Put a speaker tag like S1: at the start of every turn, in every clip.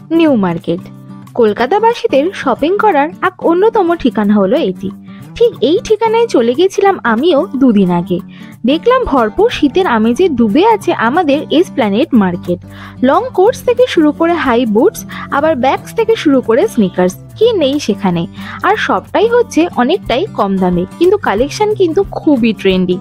S1: New market কলকাতাবাসীদের shopping করার এক অন্যতম ঠিকানা হলো এটি। ঠিক এই ঠিকানায় চলে গেছিলাম আমিও দুদিন আগে। দেখলাম ভরপুর শীতের আমেজে ডুবে আছে আমাদের এসপ্ল্যানেড মার্কেট। লং কোটস থেকে শুরু করে হাই বুটস, আবার ব্যাগস থেকে শুরু করে স্নিকার্স, কি নেই সেখানে। আর সবটাই হচ্ছে অনেকটাই কম দামে, কিন্তু কালেকশন কিন্তু খুবই ট্রেন্ডি।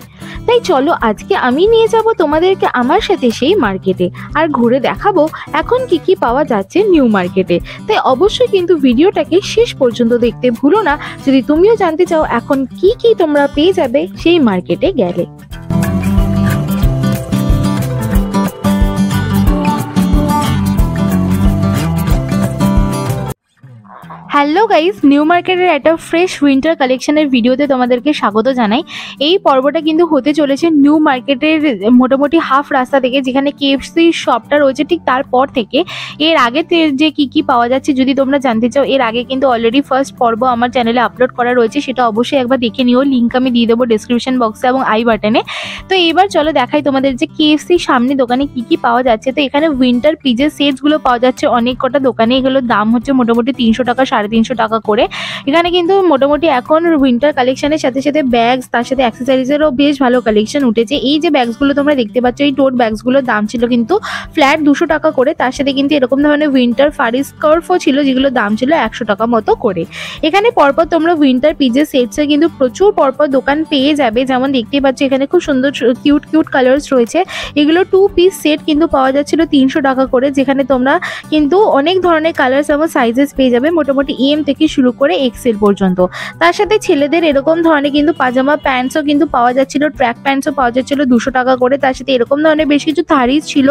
S1: তাই চলো আজকে আমি নিয়ে যাব তোমাদেরকে আমার সাথে সেই মার্কেটে, আর ঘুরে দেখাবো এখন কি কি পাওয়া যাচ্ছে নিউ মার্কেটে। তাই অবশ্যই কিন্তু ভিডিওটাকে শেষ পর্যন্ত দেখতে ভুলো না, যদি তুমিও জানতে চাও এখন কি কি তোমরা পেয়ে যাবে সেই মার্কেটে গেলে। হ্যালো গাইস, নিউ মার্কেটের একটা ফ্রেশ উইন্টার কালেকশনের ভিডিওতে তোমাদেরকে স্বাগত জানাই। এই পর্বটা কিন্তু হতে চলেছে নিউ মার্কেটের মোটামুটি হাফ রাস্তা থেকে, যেখানে কেএফসি শপটা রয়েছে ঠিক তারপর থেকে। এর আগে যে কি কি পাওয়া যাচ্ছে যদি তোমরা জানতে চাও, এর আগে কিন্তু অলরেডি ফার্স্ট পর্ব আমার চ্যানেলে আপলোড করা রয়েছে, সেটা অবশ্যই একবার দেখে নিও। লিঙ্ক আমি দিয়ে দেবো ডেসক্রিপশন বক্সে এবং আই বাটনে। তো এবার চলো দেখাই তোমাদের যে কেএফসির সামনে দোকানে কি কি পাওয়া যাচ্ছে। তো এখানে উইন্টার পিজে সেটসগুলো পাওয়া যাচ্ছে অনেক কটা দোকানে। এগুলোর দাম হচ্ছে মোটামুটি 300 টাকা 350 টাকা করে। এখানে কিন্তু মোটামুটি এখন উইন্টার কালেকশনের সাথে সাথে ব্যাগস, তার সাথে অ্যাক্সেসরিজেরও বেশ ভালো কালেকশন উঠেছে। এই যে ব্যাগসগুলো তোমরা দেখতে পাচ্ছ, এই টোট ব্যাগসগুলোর দাম ছিল কিন্তু ফ্ল্যাট 200 টাকা করে। তার সাথে কিন্তু এরকম ধরনের উইন্টার ফারি স্কার্ফও ছিল, যেগুলোর দাম ছিল 100 টাকা মতো করে। এখানে পরপর তোমরা উইন্টার পিজে সেটসে কিন্তু প্রচুর পরপর দোকান পেয়ে যাবে। যেমন দেখতে পাচ্ছ এখানে খুব সুন্দর কিউট কিউট কালার্স রয়েছে। এগুলো 2 পিস সেট কিন্তু পাওয়া যাচ্ছিল 300 টাকা করে, যেখানে তোমরা কিন্তু অনেক ধরনের কালার্স এবং সাইজেস পেয়ে যাবে, মোটামুটি এম থেকে শুরু করে এক্সেল পর্যন্ত। তার সাথে ছেলেদের এরকম ধরনের কিন্তু পাজামা প্যান্টসও কিন্তু পাওয়া যাচ্ছিল, ট্র্যাক প্যান্টসও পাওয়া যাচ্ছিল 200 টাকা করে। তার সাথে এরকম ধরনের বেশ কিছু থারিস ছিল।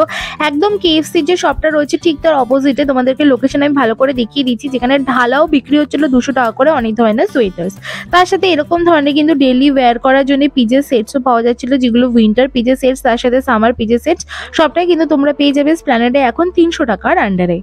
S1: একদম কেএফসির যে শপটা রয়েছে ঠিক তার অপোজিটে, তোমাদেরকে লোকেশন আমি ভালো করে দেখিয়ে দিচ্ছি, যেখানে ঢালাও বিক্রি হচ্ছিল 200 টাকা করে অনেক ধরনের সোয়েটার্স। তার সাথে এরকম ধরনের কিন্তু ডেইলি ওয়্যার করার জন্য পিজে সেটসও পাওয়া যাচ্ছিল, যেগুলো উইন্টার পিজে সেটস, তার সাথে সামার পিজে সেটস। সবটাই কিন্তু তোমরা পেয়ে যাবে এসপ্ল্যানেডে এখন 300 টাকার আন্ডারে।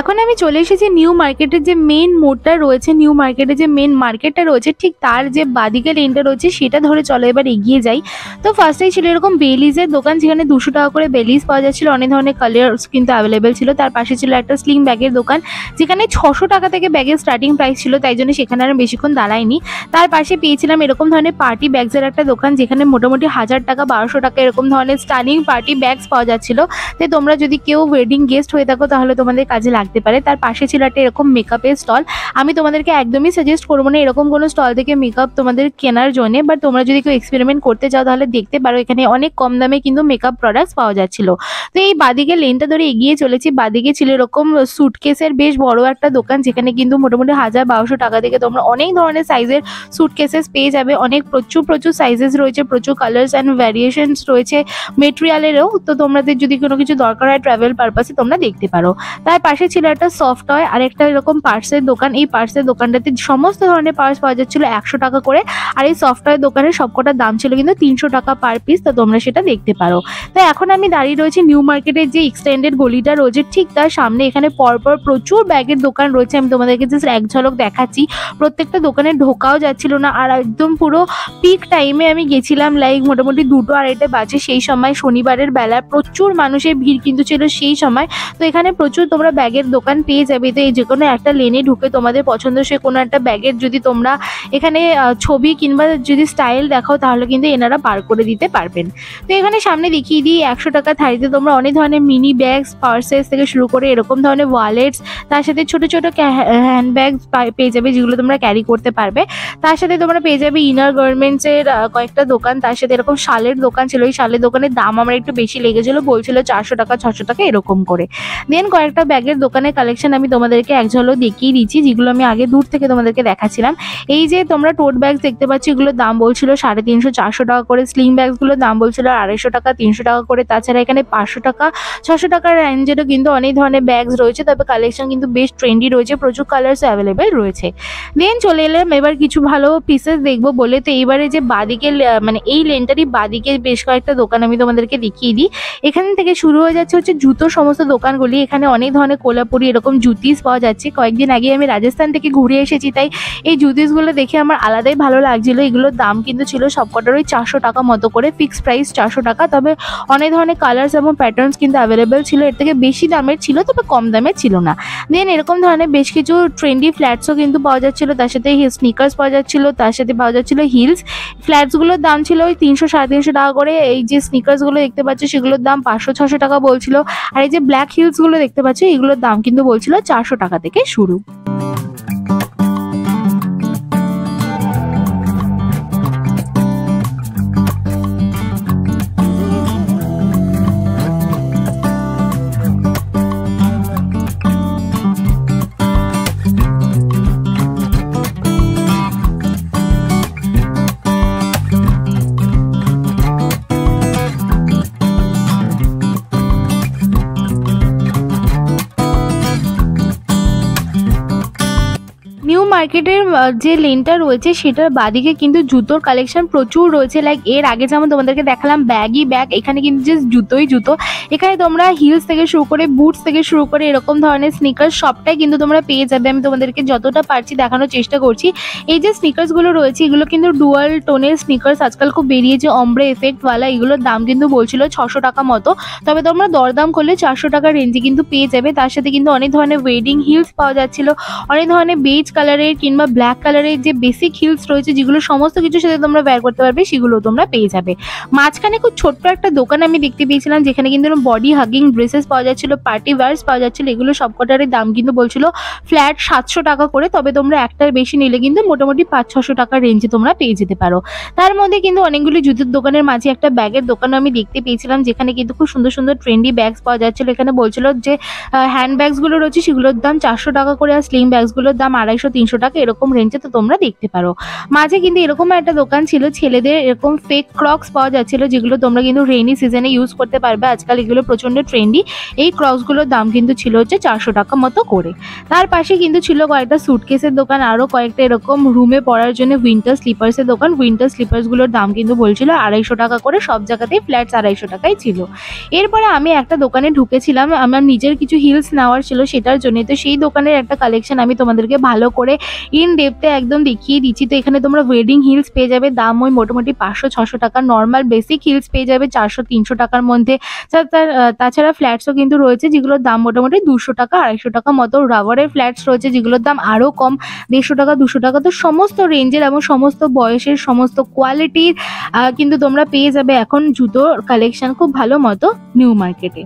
S1: এখন আমি চলে এসেছি নিউ মার্কেটের যে মেন মোড়টা রয়েছে, নিউ মার্কেটের যে মেন মার্কেটটা রয়েছে ঠিক তার যে বাদিকে লেনটা রয়েছে সেটা ধরে চলো এবার এগিয়ে যাই। তো ফার্স্টেই ছিল এরকম বেলিজের দোকান, যেখানে 200 টাকা করে বেলিজ পাওয়া যাচ্ছিল, অনেক ধরনের কালার্স কিন্তু অ্যাভেলেবেল ছিল। তার পাশে ছিল একটা স্লিং ব্যাগের দোকান, যেখানে 600 টাকা থেকে ব্যাগের স্টার্টিং প্রাইস ছিল, তাই জন্য সেখানে আর বেশিক্ষণ দাঁড়ায়নি। তার পাশে পেয়েছিলাম এরকম ধরনের পার্টি ব্যাগসের একটা দোকান, যেখানে মোটামুটি 1000 টাকা 1200 টাকা এরকম ধরনের স্টানিং পার্টি ব্যাগস পাওয়া যাচ্ছিল। তাই তোমরা যদি কেউ ওয়েডিং গেস্ট হয়ে থাকো তাহলে তোমাদের কাজে লাগতে পারে। তার পাশে ছিল একটা এরকম মেকআপের স্টল। আমি তোমাদেরকে একদমই সাজেস্ট করবো না এরকম কোনো স্টল থেকে মেকআপ তোমাদের কেনার জন্য, বাট তোমরা যদি কেউ এক্সপেরিমেন্ট করতে চাও তাহলে দেখতে পারো, এখানে অনেক কম দামে কিন্তু মেকআপ প্রোডাক্টস পাওয়া যাচ্ছিল। তো এই বাদিকে লেনটা ধরে এগিয়ে চলেছি, বাদিকে ছিল এরকম সুটকেসের বেশ বড় একটা দোকান, যেখানে কিন্তু মোটামুটি 1000-1200 টাকা থেকে তোমরা অনেক ধরনের সাইজের সুটকেসেস পেয়ে যাবে। অনেক প্রচুর সাইজেস রয়েছে, প্রচুর কালার্স অ্যান্ড ভ্যারিয়েশনস রয়েছে মেটেরিয়ালেরও। তো তোমাদের যদি কোনো কিছু দরকার হয় ট্রাভেল পারপাসে তোমরা দেখতে পারো। তার পাশে ছিল একটা সফট টয় আর একটা এরকম পার্সের দোকান। এই পার্সের দোকানটাতে সমস্ত ধরনের পার্স পাওয়া যাচ্ছিল 100 টাকা করে, আর এই সফটওয়্যার দোকানের সবকটার দাম ছিল কিন্তু 300 টাকা পার পিস। তো তোমরা সেটা দেখতে পারো। তো এখন আমি দাঁড়িয়ে রয়েছি নিউ মার্কেটের যে এক্সটেন্ডেড গলিটা রয়েছে ঠিক তার সামনে। এখানে পরপর প্রচুর ব্যাগের দোকান রয়েছে, আমি তোমাদেরকে জাস্ট এক ঝলক দেখাচ্ছি। প্রত্যেকটা দোকানে ঢোকাও যাচ্ছিল না, আর একদম পুরো পিক টাইমে আমি গেছিলাম, লাইক মোটামুটি 2-2:30 বাজে। সেই সময় শনিবারের বেলা প্রচুর মানুষের ভিড় কিন্তু ছিল সেই সময়। তো এখানে প্রচুর তোমরা ব্যাগের দোকান পেয়ে যাবে। তো এই যে কোনো একটা লেনে ঢুকে তোমাদের পছন্দসই কোনো একটা ব্যাগের যদি তোমরা এখানে ছবি কিংবা যদি স্টাইল দেখাও তাহলে কিন্তু এনারা বার করে দিতে পারবেন। তো এখানে সামনে দেখিয়ে দিই 100 টাকা থারিতে তোমরা অনেক ধরনের মিনি ব্যাগস, পার্সেস থেকে শুরু করে এরকম ধরনের ওয়ালেটস, তার সাথে ছোট হ্যান্ড ব্যাগস পেয়ে যাবে, যেগুলো তোমরা ক্যারি করতে পারবে। তার সাথে তোমরা পেয়ে যাবে ইনার গার্মেন্টসের কয়েকটা দোকান। তার সাথে এরকম শালের দোকান ছিল, এই শালের দোকানের দাম আমার একটু বেশি লেগেছিল, বলছিল 400 টাকা 600 টাকা এরকম করে। দেন কয়েকটা ব্যাগের দোকানের কালেকশন আমি তোমাদেরকে এক ঝলক দেখিয়ে দিচ্ছি, যেগুলো আমি আগে দূর থেকে তোমাদেরকে দেখাচ্ছিলাম। এই যে তোমরা টোট ব্যাগস দেখতে পাচ্ছ, এগুলোর দাম বলছিল 350-400 টাকা করে। স্লিং ব্যাগসগুলোর দাম বলছিল 250 টাকা 300 টাকা করে। তাছাড়া এখানে 500 টাকা 600 টাকার রেঞ্জেরও কিন্তু অনেক ধরনের ব্যাগস রয়েছে, তবে কালেকশন কিন্তু বেশ ট্রেন্ডি রয়েছে, প্রচুর কালার্স অ্যাভেলেবেল রয়েছে। দেন চলে এলাম এবার কিছু ভালো পিসেস দেখবো বলে। তো এইবারে যে বাদিকে মানে এই লেনটারই বাদিকে বেশ কয়েকটা দোকান আমি তোমাদেরকে দেখিয়ে দিই। এখান থেকে শুরু হয়ে যাচ্ছে হচ্ছে জুতোর সমস্ত দোকানগুলি। এখানে অনেক ধরনের কোলাপুরি এরকম জুতিস পাওয়া যাচ্ছে। কয়েকদিন আগে আমি রাজস্থান থেকে ঘুরে এসেছি, তাই এই জুতিসগুলো দেখে আমার আলাদাই ভালো লাগছিল। এগুলোর দাম কিন্তু ছিল সবকটার ওই 400 টাকা মতো করে, ফিক্সড প্রাইস 400 টাকা। তবে অনেক ধরনের কালার্স এবং প্যাটার্নস কিন্তু অ্যাভেলেবেল ছিল, এর থেকে বেশি দামের ছিল তবে কম দামের ছিল না। দেন এরকম ধরনের বেশ কিছু ট্রেন্ডি ফ্ল্যাটসও কিন্তু পাওয়া যাচ্ছিল, তার সাথে স্নিকার্স পাওয়া যাচ্ছিল, তার সাথে পাওয়া যাচ্ছিল হিলস। ফ্ল্যাটসগুলোর দাম ছিল ওই 300-350 টাকা করে। এই যে স্নিকার্সগুলো দেখতে পাচ্ছ সেগুলোর দাম 500-600 টাকা বলছিল। আর এই যে ব্ল্যাক হিলসগুলো দেখতে পাচ্ছ এগুলোর দাম কিন্তু বলছিল 400 টাকা থেকে শুরু। নিউ মার্কেটের যে লেনটা রয়েছে সেটার বাদিকে কিন্তু জুতোর কালেকশন প্রচুর রয়েছে। লাইক এর আগে যেমন তোমাদেরকে দেখালাম ব্যাগই ব্যাগ, এখানে কিন্তু জাস্ট জুতোই জুতো। এখানে তোমরা হিলস থেকে শুরু করে বুটস থেকে শুরু করে এরকম ধরনের স্নিকার্স সবটাই কিন্তু তোমরা পেয়ে যাবে। আমি তোমাদেরকে যতটা পারছি দেখানোর চেষ্টা করছি। এই যে স্নিকার্সগুলো রয়েছে এগুলো কিন্তু ডুয়াল টোনের স্নিকার্স আজকাল খুব বেরিয়েছে, অমব্রে এফেক্টওয়ালা। এগুলোর দাম কিন্তু বলছিল 600 টাকা মতো, তবে তোমরা দরদাম করলে 400 টাকার রেঞ্জে কিন্তু পেয়ে যাবে। তার সাথে কিন্তু অনেক ধরনের ওয়েডিং হিলস পাওয়া যাচ্ছিল, অনেক ধরনের বেজ কালারের কিংবা ব্ল্যাক কালারের যে বেসিক হিলস রয়েছে যেগুলো সমস্ত কিছুর সাথে তোমরা বের করতে পারবে সেগুলো তোমরা পেয়ে যাবে। মাঝখানে খুব ছোট্ট একটা দোকান আমি দেখতে পেয়েছিলাম যেখানে কিন্তু বডি হাগিং ড্রেসেস পাওয়া যাচ্ছিল, পার্টি ওয়্যার্স পাওয়া যাচ্ছিল। এগুলো সবকটারই দাম কিন্তু বলছিল ফ্ল্যাট 700 টাকা করে, তবে তোমরা একটার বেশি নিলে কিন্তু মোটামুটি 500-600 টাকার রেঞ্জে তোমরা পেয়ে যেতে পারো। তার মধ্যে কিন্তু অনেকগুলি জুতোর দোকানের মাঝে একটা ব্যাগের দোকানও আমি দেখতে পেয়েছিলাম যেখানে কিন্তু খুব সুন্দর সুন্দর ট্রেন্ডি ব্যাগস পাওয়া যাচ্ছিল। এখানে বলছিল যে হ্যান্ড ব্যাগসগুলো রয়েছে সেগুলোর দাম 400 টাকা করে, আর স্লিং ব্যাগসগুলোর দাম 250-300 টাকা এরকম রেঞ্জে তো তোমরা দেখতে পারো। মাঝে কিন্তু এরকম একটা দোকান ছিল ছেলেদের এরকম ফেক ক্রক্স পাওয়া যাচ্ছিল যেগুলো তোমরা কিন্তু রেইনি সিজনে ইউজ করতে পারবে। আজকাল এগুলো প্রচন্ড ট্রেন্ডি। এই ক্রক্সগুলোর দাম কিন্তু ছিল হচ্ছে 400 টাকা মতো করে। তার পাশে কিন্তু ছিল কয়েকটা সুটকেসের দোকান, আরও কয়েকটা এরকম রুমে পরার জন্য উইন্টার স্লিপার্সের দোকান। উইন্টার স্লিপার্সগুলোর দাম কিন্তু বলছিল 250 টাকা করে, সব জায়গাতেই ফ্ল্যাট 250 টাকাই ছিল। এরপরে আমি একটা দোকানে ঢুকেছিলাম, আমার নিজের কিছু হিলস নেওয়ার ছিল সেটার জন্য। তো সেই দোকানের একটা কালেকশন আমি তোমাদেরকে ভালো করে ইন ডেপথে একদম দেখিয়ে দিচ্ছি। তো এখানে তোমরা ওয়েডিং হিলস পেয়ে যাবে, দাম ওই মোটামুটি 500-600 টাকা। নর্মাল বেসিক হিলস পেয়ে যাবে 400-300 টাকার মধ্যে। তাছাড়া ফ্ল্যাটসও কিন্তু রয়েছে যেগুলোর দাম মোটামুটি 200 টাকা 250 টাকা মতো। রাবারের ফ্ল্যাটস রয়েছে যেগুলোর দাম আরও কম, 150 টাকা 200 টাকা। তো সমস্ত রেঞ্জের এবং সমস্ত বয়সের সমস্ত কোয়ালিটির কিন্তু তোমরা পেয়ে যাবে এখন জুতোর কালেকশন খুব ভালো মতো নিউ মার্কেটে।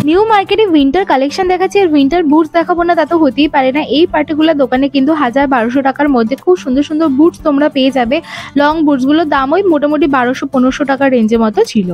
S1: নিউ মার্কেটে উইন্টার কালেকশন দেখাচ্ছি আর উইন্টার বুটস দেখাবো না তা তো হতেই পারে না। এই পার্টিকুলার দোকানে কিন্তু 1000-1200 টাকার মধ্যে খুব সুন্দর সুন্দর বুটস তোমরা পেয়ে যাবে। লং বুটসগুলোর দাম ওই মোটামুটি 1200-1500 টাকার রেঞ্জের মতো ছিল।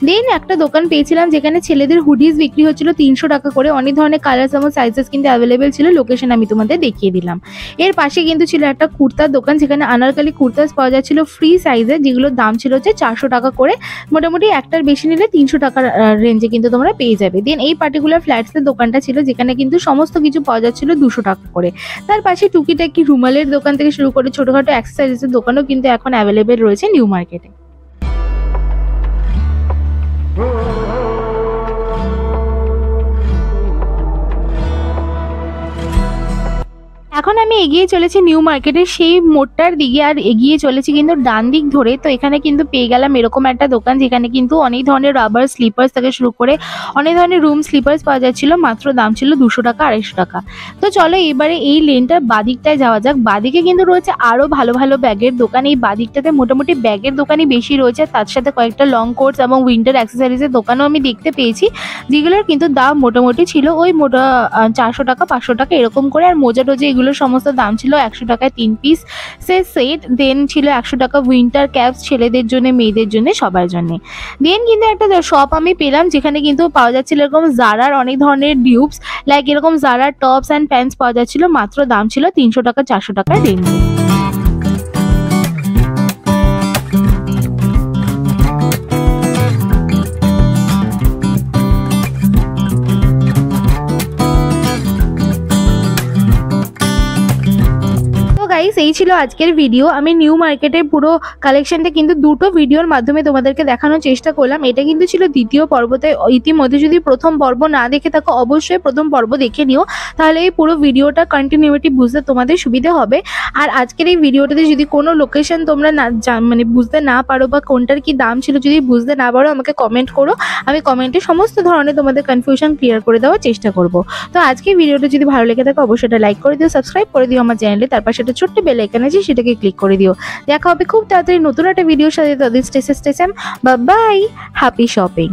S1: দেন একটা দোকান পেয়েছিলাম যেখানে ছেলেদের হুডিস বিক্রি হচ্ছিল 300 টাকা করে। অনেক ধরনের কালার্স এবং সাইজেস কিন্তু অ্যাভেলেবেল ছিল, লোকেশন আমি তোমাদের দেখিয়ে দিলাম। এর পাশে কিন্তু ছিল একটা কুর্তার দোকান যেখানে আনারকালি কুর্তাস পাওয়া যাচ্ছিল ফ্রি সাইজের, যেগুলোর দাম ছিল হচ্ছে 400 টাকা করে। মোটামুটি একটার বেশি নিলে 300 টাকার রেঞ্জে কিন্তু তোমরা পেয়ে যাবে। দেন এই পার্টিকুলার ফ্ল্যাটসের দোকানটা ছিল যেখানে কিন্তু সমস্ত কিছু পাওয়া যাচ্ছিল 200 টাকা করে। তার পাশে টুকিটাকি রুমালের দোকান থেকে শুরু করে ছোটখাটো অ্যাক্সেসরিজের দোকানও কিন্তু এখন অ্যাভেলেবেল রয়েছে নিউ মার্কেটে। এখন আমি এগিয়ে চলেছি নিউ মার্কেটের সেই মোড়টার দিকে, আর এগিয়ে চলেছি কিন্তু ডান দিক ধরে। তো এখানে কিন্তু পেয়ে গেলাম এরকম একটা দোকান যেখানে কিন্তু অনেক ধরনের রাবার স্লিপার্স থেকে শুরু করে অনেক ধরনের রুম স্লিপার্স পাওয়া যাচ্ছিল, মাত্র দাম ছিল 200 টাকা 250 টাকা। তো চলো এবারে এই লেনটার বাদিকটায় যাওয়া যাক। বাদিকে কিন্তু রয়েছে আরও ভালো ভালো ব্যাগের দোকান। এই বাদিকটাতে মোটামুটি ব্যাগের দোকানই বেশি রয়েছে, তার সাথে কয়েকটা লং কোটস এবং উইন্টার অ্যাক্সেসরিজের দোকানও আমি দেখতে পেয়েছি, যেগুলোর কিন্তু দাম মোটামুটি ছিল ওই 400 টাকা 500 টাকা এরকম করে। আর মোজা টোজা এগুলো এগুলো সমস্ত দাম ছিল 100 টাকায় 3 পিস সেট। দেন ছিল 100 টাকা উইন্টার ক্যাপস ছেলেদের জন্য, মেয়েদের জন্য, সবার জন্য। দেন কিন্তু একটা শপ আমি পেলাম যেখানে কিন্তু পাওয়া যাচ্ছিল এরকম জারার অনেক ধরনের ডিউপস, লাইক এরকম জারার টপস অ্যান্ড প্যান্টস পাওয়া যাচ্ছিল, মাত্র দাম ছিল 300 টাকা 400 টাকার রেঞ্জে। গাইস এই ছিল আজকের ভিডিও। আমি নিউ মার্কেটের পুরো কালেকশনটা কিন্তু দুটো ভিডিওর মাধ্যমে তোমাদেরকে দেখানোর চেষ্টা করলাম। এটা কিন্তু ছিল দ্বিতীয় পর্ব, তাই ইতিমধ্যে যদি প্রথম পর্ব না দেখে থাকো অবশ্যই প্রথম পর্ব দেখে নিও, তাহলে এই পুরো ভিডিওটা কন্টিনিউটি বুঝতে তোমাদের সুবিধা হবে। আর আজকের এই ভিডিওটাতে যদি কোনো লোকেশন তোমরা না মানে বুঝতে না পারো বা কোনটার কি দাম ছিল যদি বুঝতে না পারো, আমাকে কমেন্ট করো, আমি কমেন্টে সমস্ত ধরনের তোমাদের কনফিউশন ক্লিয়ার করে দেওয়ার চেষ্টা করব। তো আজকে ভিডিওটা যদি ভালো লেগে থাকে অবশ্যই এটা লাইক করে দিও, সাবস্ক্রাইব করে দিও আমার চ্যানেলে, তারপর সেটা ছোট্ট বেল আইকন আছে সেটাকে ক্লিক করে দিও। দেখা হবে খুব তাড়াতাড়ি নতুন একটা ভিডিওর সাথে। তাদের stay safe, bye bye, happy shopping.